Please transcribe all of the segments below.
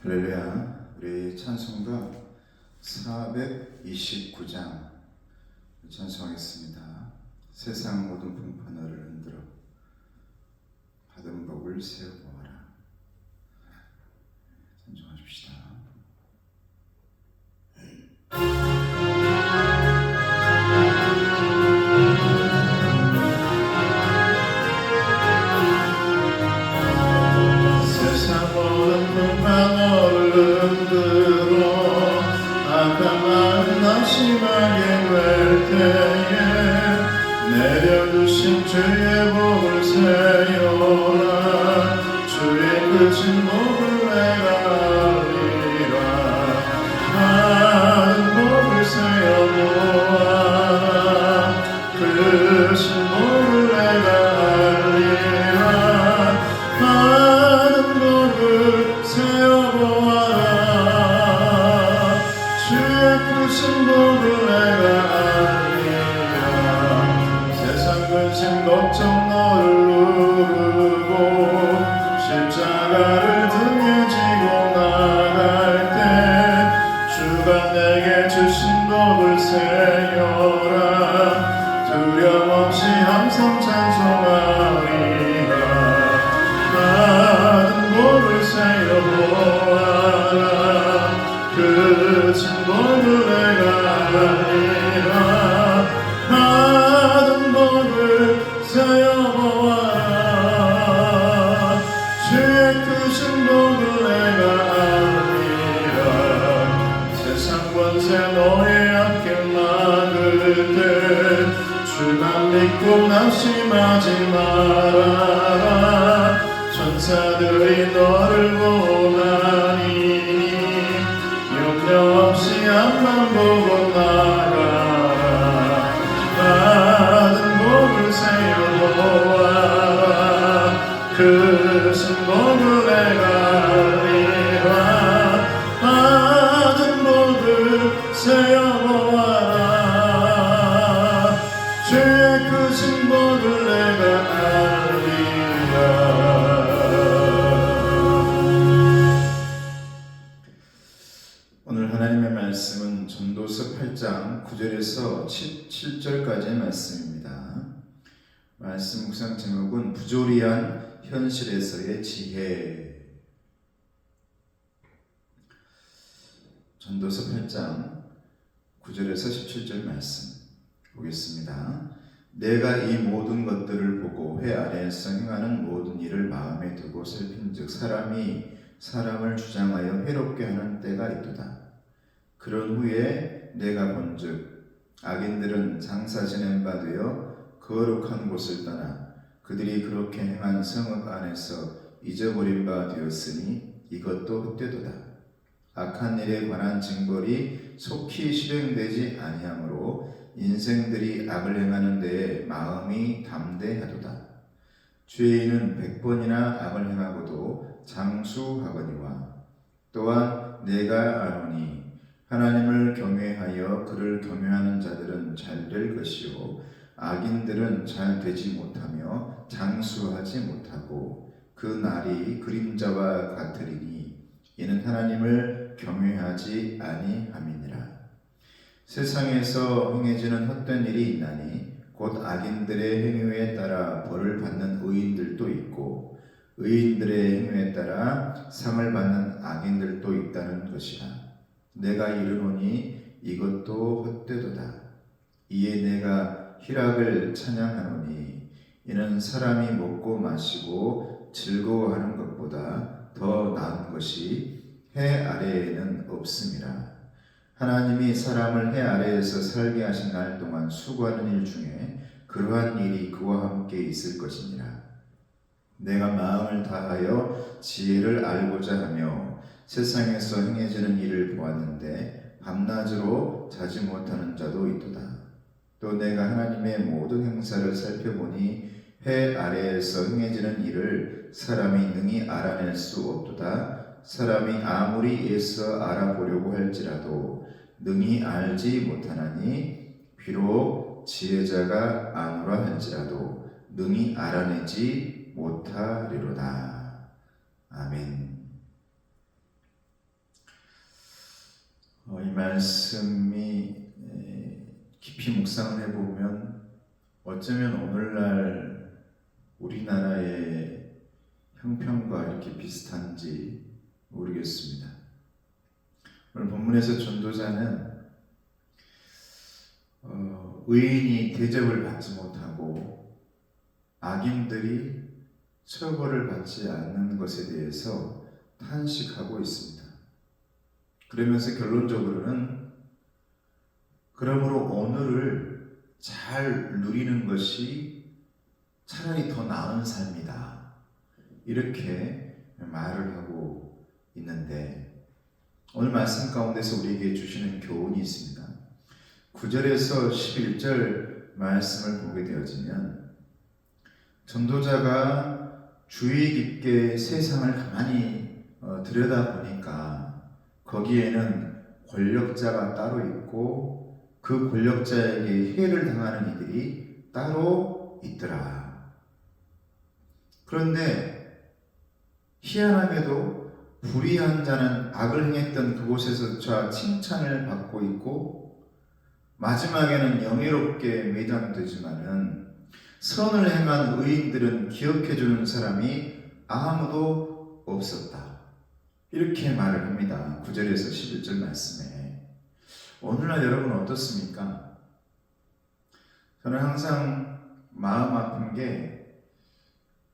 할렐루야. 우리 찬송가 429장 찬송하겠습니다. 세상 모든 풍파너를 흔들어 받은 복을 세워보아라. 찬송하십시다. 세상 모든 풍파너를 흔들어 악한 마음 낙심하게 될 때에 내려주신 주의 복을 세워라. 주의 크신 복을 내가 알리라. 많은 복을 세워보아라. 크신 복을 내가 알리라. 많은 복을 세워보아라. 주의 크신 복을 내가 알리라. 세상 근심 걱정 너를 누르고 십자가를 등에 지고 나갈 때 주가 내게 주신 복을 세워라. 두려움 없이 항상 찬송하리라. 많은 복을 세워보아라. 크신 복을 내가 알리라. 많은 복을 세워보아라. 주의 크신 복을 내가 알리라. 세상 권세 너의 앞길 막을 때 주만 믿고 낙심하지 말아라. 천사들이 너를 보나니 염려 없이 앞만 보고 나가라. 많은 복을 세워보아라. 크신 복을 내가 알리라. 많은 복을 세워보아라. 주의 크신 복을 내가 알리라. 오늘 하나님의 말씀은 전도서 8장 9절에서 7절까지의 말씀입니다. 말씀 묵상 제목은 부조리한 현실에서의 지혜. 전도서 8장 9절에서 17절 말씀 보겠습니다. 내가 이 모든 것들을 보고 회 아래에서 행하는 모든 일을 마음에 두고 살핀즉 사람이 사람을 주장하여 해롭게 하는 때가 있도다. 그런 후에 내가 본즉 악인들은 장사 지낸 바 되어 거룩한 곳을 떠나 그들이 그렇게 행한 성읍 안에서 잊어버린 바 되었으니 이것도 헛되도다. 악한 일에 관한 징벌이 속히 실행되지 아니하므로 인생들이 악을 행하는 데에 마음이 담대하도다. 죄인은 100번이나 악을 행하고도 장수하거니와 또한 내가 아노니 하나님을 경외하여 그를 경외하는 자들은 잘 될 것이요 악인들은 잘 되지 못하며 장수하지 못하고 그 날이 그림자와 같으리니 이는 하나님을 경외하지 아니함이니라. 세상에서 행해지는 헛된 일이 있나니 곧 악인들의 행위에 따라 벌을 받는 의인들도 있고 의인들의 행위에 따라 상을 받는 악인들도 있다는 것이라. 내가 이르노니 이것도 헛되도다. 이에 내가 희락을 찬양하노니 이는 사람이 먹고 마시고 즐거워하는 것보다 더 나은 것이 해 아래에는 없음이라. 하나님이 사람을 해 아래에서 살게 하신 날 동안 수고하는 일 중에 그러한 일이 그와 함께 있을 것이니라. 내가 마음을 다하여 지혜를 알고자 하며 세상에서 행해지는 일을 보았는데 밤낮으로 자지 못하는 자도 있도다. 또 내가 하나님의 모든 행사를 살펴보니 해 아래에서 행해지는 일을 사람이 능히 알아낼 수 없도다. 사람이 아무리 애써 알아보려고 할지라도 능히 알지 못하나니 비록 지혜자가 아노라 할지라도 능히 알아내지 못하리로다. 아멘. 말씀이 깊이 묵상을 해보면 어쩌면 오늘날 우리나라의 형편과 이렇게 비슷한지 모르겠습니다. 오늘 본문에서 전도자는 의인이 대접을 받지 못하고 악인들이 처벌을 받지 않는 것에 대해서 탄식하고 있습니다. 그러면서 결론적으로는 그러므로 오늘을 잘 누리는 것이 차라리 더 나은 삶이다. 이렇게 말을 하고 있는데 오늘 말씀 가운데서 우리에게 주시는 교훈이 있습니다. 9절에서 11절 말씀을 보게 되어지면 전도자가 주의 깊게 세상을 가만히 들여다보니까 거기에는 권력자가 따로 있고 그 권력자에게 해를 당하는 이들이 따로 있더라. 그런데 희한하게도 불의한 자는 악을 행했던 그곳에서조차 칭찬을 받고 있고 마지막에는 영예롭게 매장되지만은 선을 행한 의인들은 기억해주는 사람이 아무도 없었다. 이렇게 말을 합니다. 9절에서 11절 말씀에. 오늘날 여러분 어떻습니까? 저는 항상 마음 아픈 게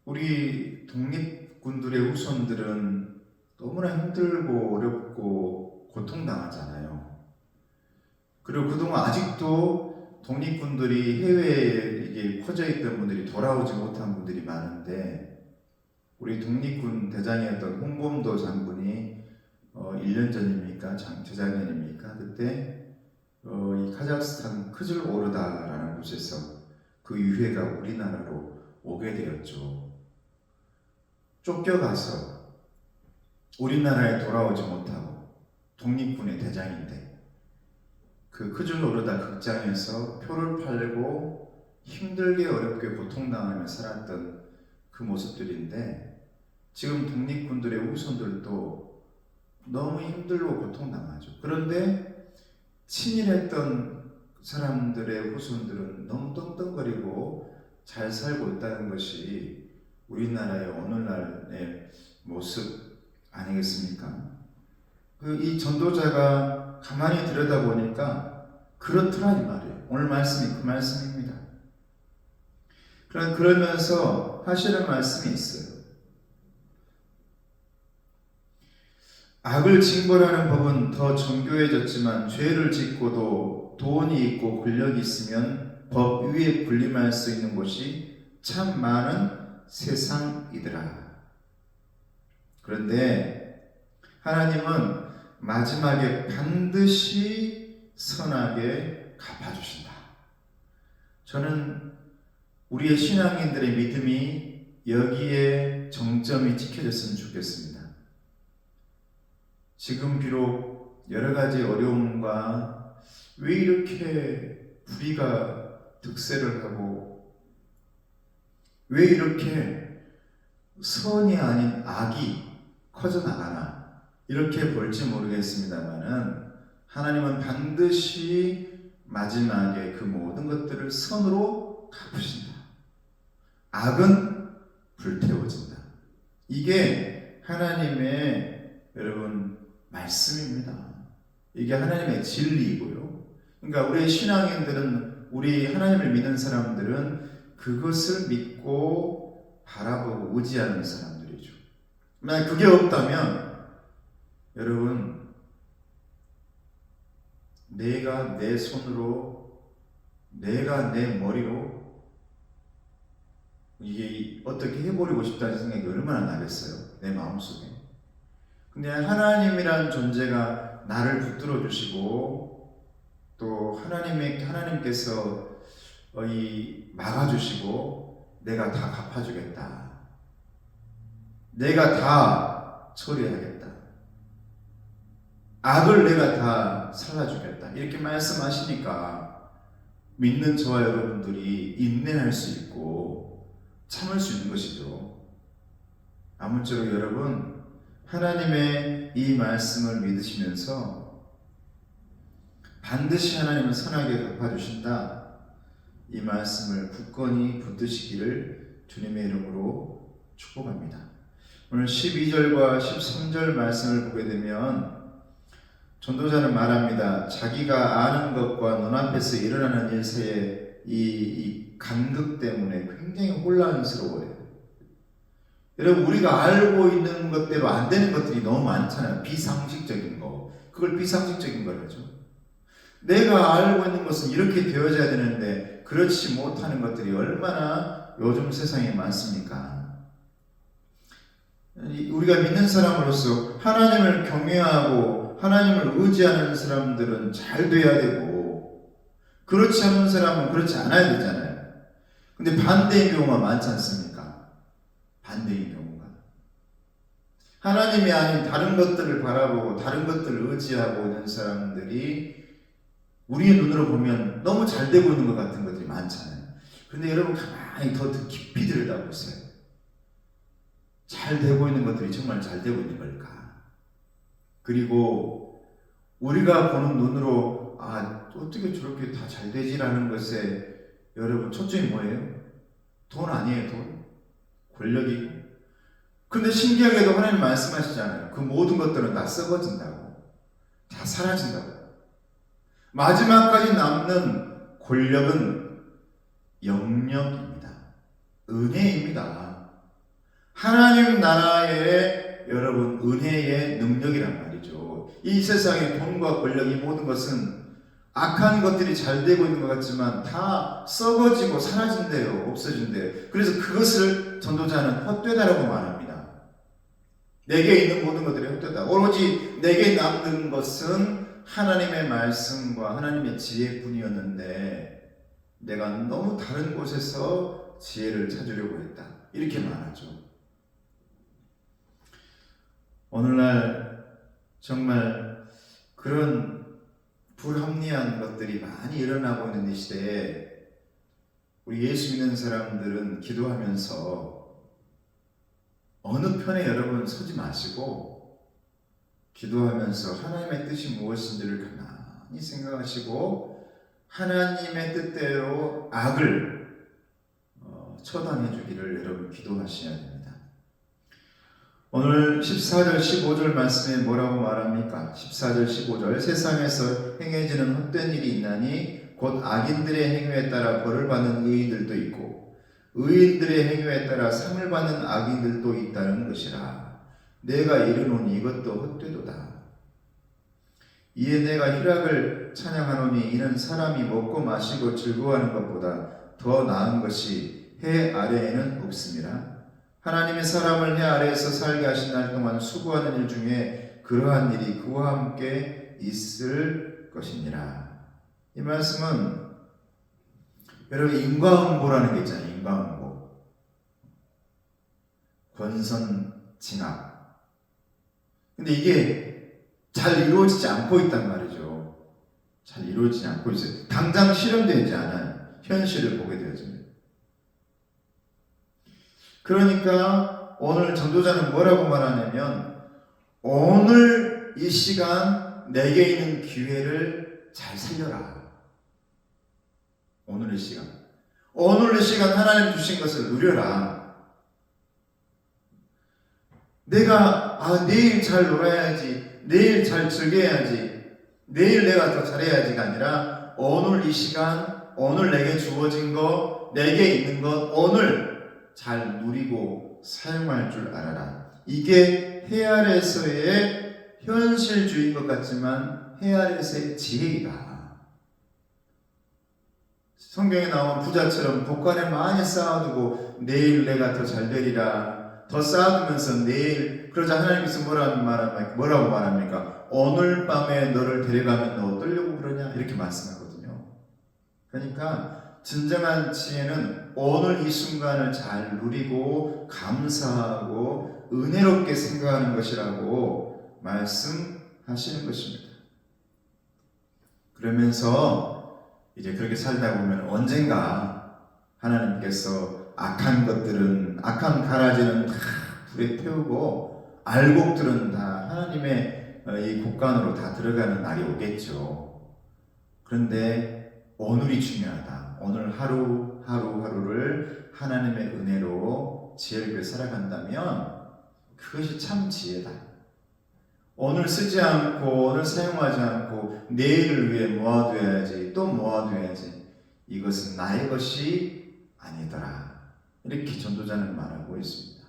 우리 독립군들의 후손들은 너무나 힘들고 어렵고 고통당하잖아요. 그리고 그동안 아직도 독립군들이 해외에 퍼져 있던 분들이 돌아오지 못한 분들이 많은데 우리 독립군 대장이었던 홍범도 장군이 1년 전입니까? 재작년입니까? 그때 이 카자흐스탄 크즐오르다라는 곳에서 그 유해가 우리나라로 오게 되었죠. 쫓겨가서 우리나라에 돌아오지 못하고 독립군의 대장인데 그 크즐오르다 극장에서 표를 팔고 힘들게 어렵게 고통당하며 살았던 그 모습들인데 지금 독립군들의 후손들도 너무 힘들고 고통당하죠. 그런데 친일했던 사람들의 후손들은 너무 떵떵거리고 잘 살고 있다는 것이 우리나라의 오늘날의 모습 아니겠습니까? 이 전도자가 가만히 들여다보니까 그렇더라 이 말이에요. 오늘 말씀이 그 말씀입니다. 그러면서 하시는 말씀이 있어요. 악을 징벌하는 법은 더 정교해졌지만 죄를 짓고도 돈이 있고 권력이 있으면 법 위에 군림할 수 있는 곳이 참 많은 세상이더라. 그런데 하나님은 마지막에 반드시 선하게 갚아주신다. 저는 우리의 신앙인들의 믿음이 여기에 정점이 지켜졌으면 좋겠습니다. 지금 비록 여러 가지 어려움과 왜 이렇게 불의가 득세를 하고 왜 이렇게 선이 아닌 악이 커져나가나 이렇게 볼지 모르겠습니다만은 하나님은 반드시 마지막에 그 모든 것들을 선으로 갚으신다. 악은 불태워진다. 이게 하나님의 여러분 말씀입니다. 이게 하나님의 진리이고요. 그러니까 우리 신앙인들은 우리 하나님을 믿는 사람들은 그것을 믿고 바라보고 의지하는 사람들이죠. 만약 그게 없다면 여러분 내가 내 손으로 내가 내 머리로 이게 어떻게 해버리고 싶다는 생각이 얼마나 나겠어요. 내 마음속에. 근데 하나님이라는 존재가 나를 붙들어 주시고 또 하나님께서 막아주시고 내가 다 갚아주겠다. 내가 다 처리하겠다. 악을 내가 다 살라주겠다. 이렇게 말씀하시니까 믿는 저와 여러분들이 인내할 수 있고 참을 수 있는 것이죠. 아무쪼록 여러분 하나님의 이 말씀을 믿으시면서 반드시 하나님은 선하게 갚아주신다. 이 말씀을 굳건히 붙드시기를 주님의 이름으로 축복합니다. 오늘 12절과 13절 말씀을 보게 되면 전도자는 말합니다. 자기가 아는 것과 눈앞에서 일어나는 일 사이에 이 간극 때문에 굉장히 혼란스러워요. 여러분, 우리가 알고 있는 것대로 안 되는 것들이 너무 많잖아요. 비상식적인 거. 그걸 비상식적인 거라죠. 내가 알고 있는 것은 이렇게 되어져야 되는데 그렇지 못하는 것들이 얼마나 요즘 세상에 많습니까? 우리가 믿는 사람으로서 하나님을 경외하고 하나님을 의지하는 사람들은 잘 돼야 되고, 그렇지 않은 사람은 그렇지 않아야 되잖아요. 근데 반대의 경우가 많지 않습니까? 반대의 경우가. 하나님이 아닌 다른 것들을 바라보고 다른 것들을 의지하고 있는 사람들이 우리의 눈으로 보면 너무 잘 되고 있는 것 같은 것들이 많잖아요. 그런데 여러분, 가만히 더 깊이 들여다보세요. 잘 되고 있는 것들이 정말 잘 되고 있는 걸까? 그리고 우리가 보는 눈으로 어떻게 저렇게 다 잘 되지라는 것에 여러분 초점이 뭐예요? 돈 아니에요, 돈? 권력이고. 근데 신기하게도 하나님 말씀하시잖아요. 그 모든 것들은 다 썩어진다고, 다 사라진다고. 마지막까지 남는 권력은 영역입니다. 은혜입니다. 하나님 나라의 여러분 은혜의 능력이란 말이죠. 이 세상의 돈과 권력, 이 모든 것은 악한 것들이 잘 되고 있는 것 같지만 다 썩어지고 사라진대요. 없어진대요. 그래서 그것을 전도자는 헛되다라고 말합니다. 내게 있는 모든 것들이 헛되다. 오로지 내게 남는 것은 하나님의 말씀과 하나님의 지혜뿐이었는데 내가 너무 다른 곳에서 지혜를 찾으려고 했다. 이렇게 말하죠. 오늘날 정말 그런 불합리한 것들이 많이 일어나고 있는 이 시대에 우리 예수 믿는 사람들은 기도하면서 어느 편에 여러분 서지 마시고, 기도하면서 하나님의 뜻이 무엇인지를 가만히 생각하시고 하나님의 뜻대로 악을 처단해 주기를 여러분 기도하셔야 됩니다. 오늘 14절 15절 말씀에 뭐라고 말합니까? 14절 15절 세상에서 행해지는 헛된 일이 있나니 곧 악인들의 행위에 따라 벌을 받는 의인들도 있고 의인들의 행위에 따라 상을 받는 악인들도 있다는 것이라. 내가 이르노니 이것도 헛되도다. 이에 내가 희락을 찬양하노니 이는 사람이 먹고 마시고 즐거워하는 것보다 더 나은 것이 해 아래에는 없음이라. 하나님의 사람을 해 아래에서 살게 하신 날 동안 수고하는 일 중에 그러한 일이 그와 함께 있을 것이니라. 이 말씀은 여러분 인과응보라는 게 있잖아요. 인과응보, 권선징악. 근데 이게 잘 이루어지지 않고 있단 말이죠. 잘 이루어지지 않고 있어요. 당장 실현되지 않아요. 현실을 보게 되어집니다. 그러니까 오늘 전도자는 뭐라고 말하냐면 오늘 이 시간 내게 있는 기회를 잘 살려라. 오늘 이 시간 하나님 주신 것을 누려라. 내가 내일 잘 놀아야지, 내일 잘 즐겨야지, 내일 내가 더 잘해야지가 아니라 오늘 이 시간, 오늘 내게 주어진 것, 내게 있는 것 오늘 잘 누리고 사용할 줄 알아라. 이게 해 아래에서의 현실주의인 것 같지만 해 아래에서의 지혜이다. 성경에 나온 부자처럼 복간에 많이 쌓아두고 내일 내가 더 잘 되리라, 더 쌓아두면서 내일, 그러자 하나님께서 뭐라고 말합니까? 오늘 밤에 너를 데려가면 너 어떠려고 그러냐? 이렇게 말씀하거든요. 그러니까 진정한 지혜는 오늘 이 순간을 잘 누리고 감사하고 은혜롭게 생각하는 것이라고 말씀하시는 것입니다. 그러면서 이제 그렇게 살다 보면 언젠가 하나님께서 악한 가라지는 다 불에 태우고 알곡들은 다 하나님의 이 곳간으로 다 들어가는 날이 오겠죠. 그런데 오늘이 중요하다. 오늘 하루하루를 하나님의 은혜로 지혜롭게 살아간다면 그것이 참 지혜다. 오늘 쓰지 않고 오늘 사용하지 않고 내일을 위해 모아둬야지, 또 모아둬야지. 이것은 나의 것이 아니더라. 이렇게 전도자는 말하고 있습니다.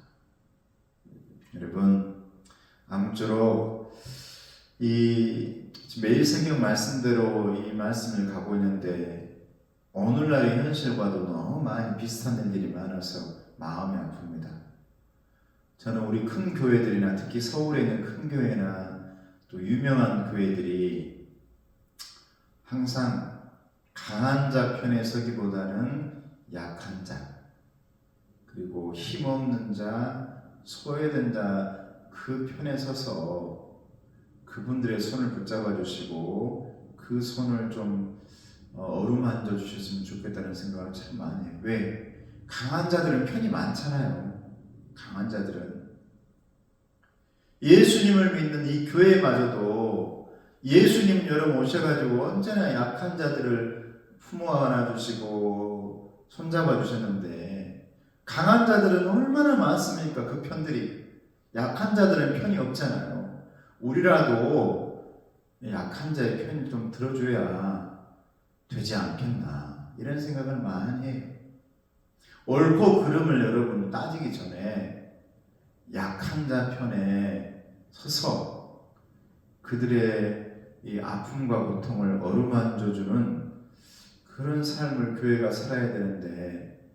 여러분, 아무쪼록 이 매일 성경 말씀대로 이 말씀을 가고 있는데 오늘날의 현실과도 너무 많이 비슷한 일들이 많아서 마음이 아픕니다. 저는 우리 큰 교회들이나 특히 서울에 있는 큰 교회나 또 유명한 교회들이 항상 강한 자 편에 서기보다는 약한 자, 그리고 힘없는 자, 소외된 자 그 편에 서서 그분들의 손을 붙잡아 주시고 그 손을 좀 어루만져 주셨으면 좋겠다는 생각을 참 많이 해요. 왜? 강한 자들은 편이 많잖아요. 강한 자들은 예수님을 믿는 이 교회마저도 예수님 여러분 오셔가지고 언제나 약한 자들을 품어 안아주시고 손잡아 주셨는데 강한 자들은 얼마나 많습니까? 그 편들이. 약한 자들은 편이 없잖아요. 우리라도 약한 자의 편을 좀 들어줘야 되지 않겠나 이런 생각을 많이 해요. 옳고 그름을 여러분 따지기 전에 약한 자 편에 서서 그들의 이 아픔과 고통을 어루만져주는 그런 삶을 교회가 살아야 되는데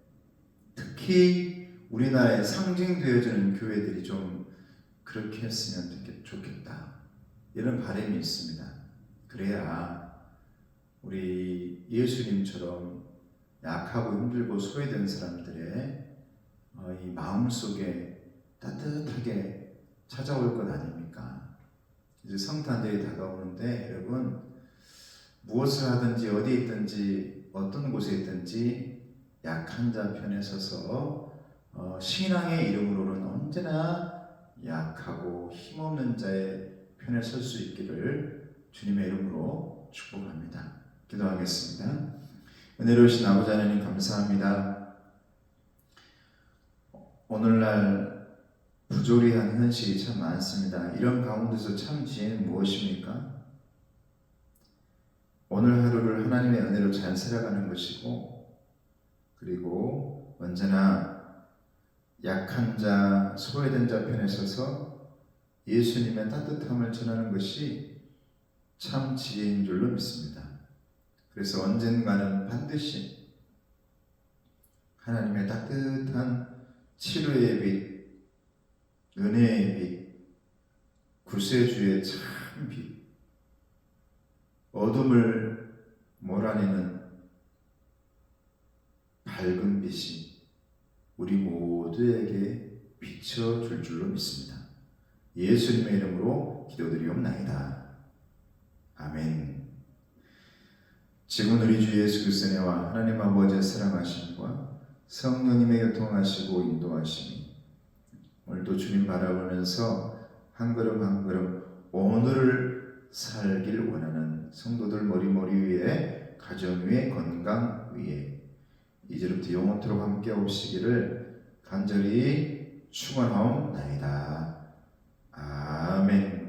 특히 우리나라에 상징되어지는 교회들이 좀 그렇게 했으면 좋겠다 이런 바람이 있습니다. 그래야 우리 예수님처럼 약하고 힘들고 소외된 사람들의 이 마음속에 따뜻하게 찾아올 것 아닙니까? 이제 성탄절이 다가오는데 여러분 무엇을 하든지 어디에 있든지 어떤 곳에 있든지 약한 자 편에 서서 신앙의 이름으로는 언제나 약하고 힘없는 자의 편에 설 수 있기를 주님의 이름으로 축복합니다. 기도하겠습니다. 은혜로우신 아버지 하나님 감사합니다. 오늘날 부조리한 현실이 참 많습니다. 이런 가운데서 참 지혜는 무엇입니까? 오늘 하루를 하나님의 은혜로 잘 살아가는 것이고 그리고 언제나 약한 자, 소외된 자 편에 서서 예수님의 따뜻함을 전하는 것이 참 지혜인 줄로 믿습니다. 그래서 언젠가는 반드시 하나님의 따뜻한 치료의 빛, 은혜의 빛, 구세주의 참 빛, 어둠을 몰아내는 밝은 빛이 우리 모두에게 비춰줄 줄로 믿습니다. 예수님의 이름으로 기도드리옵나이다. 아멘. 지금 우리 주 예수 그리스도의 은혜와 하나님 아버지의 사랑하심과 성령님의 교통하시고 인도하심이 오늘도 주님 바라보면서 한 걸음 한 걸음 오늘을 살길 원하는 성도들 머리 위에 가정 위에 건강 위에 이제부터 영원토록 함께 오시기를 간절히 축원하옵나이다. 아멘.